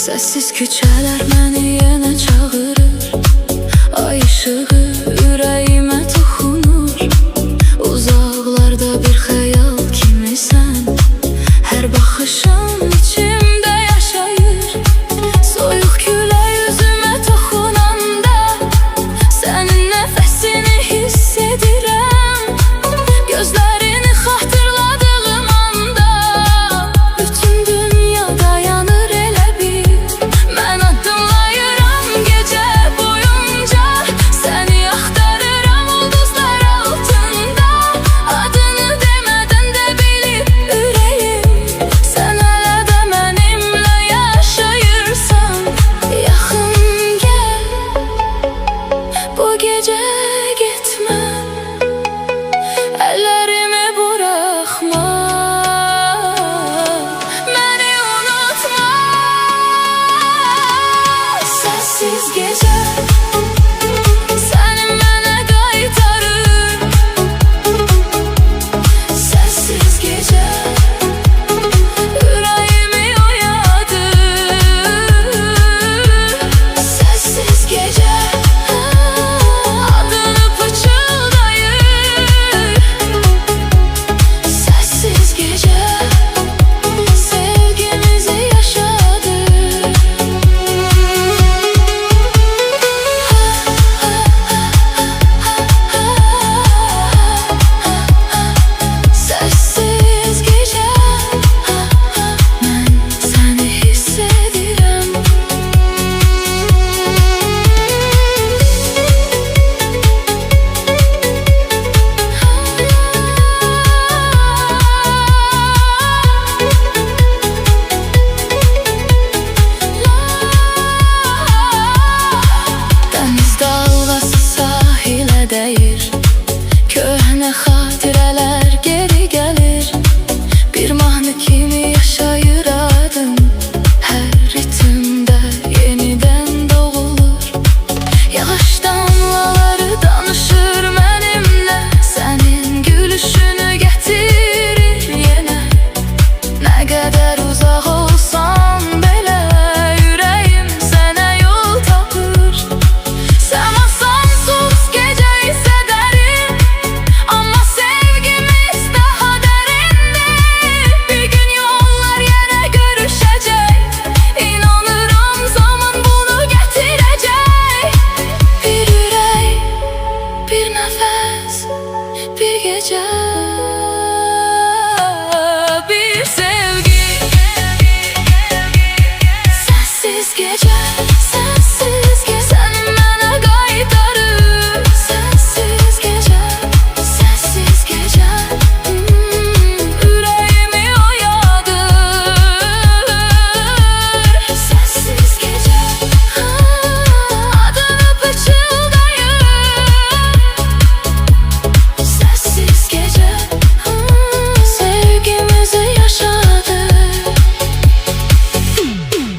Səssiz küçələr məni yenə çağırır. Ay ışığı ürəyimə toxunur. Uzaqlarda bir xəyal kimisən. Hər baxışın içimdə yaşayır. Soyuq külək üzümə toxunanda sənin nəfəsini hiss edirəm. Gözlərini xatırladığım anda bütün dünya dayanır elə bir. Mən addımlayıram gecə boyunca, səni axtarıram ulduzlar altında. Adını demədən də bilir ürəyim, sən hələ də mənimlə yaşayırsan. Yaxın gəl, bu gecə getmə, əllərimi buraxma, məni unutma. Səssiz gecə səni mənə qaytarır. Səssiz gecə ürəyimi oyadır. Səssiz gecə adını pıçıldayır. Səssiz gecə sevgimizi yaşadır. Səssiz gecə mən səni hiss edirəm. Dəniz dalğası sahilə dəyir.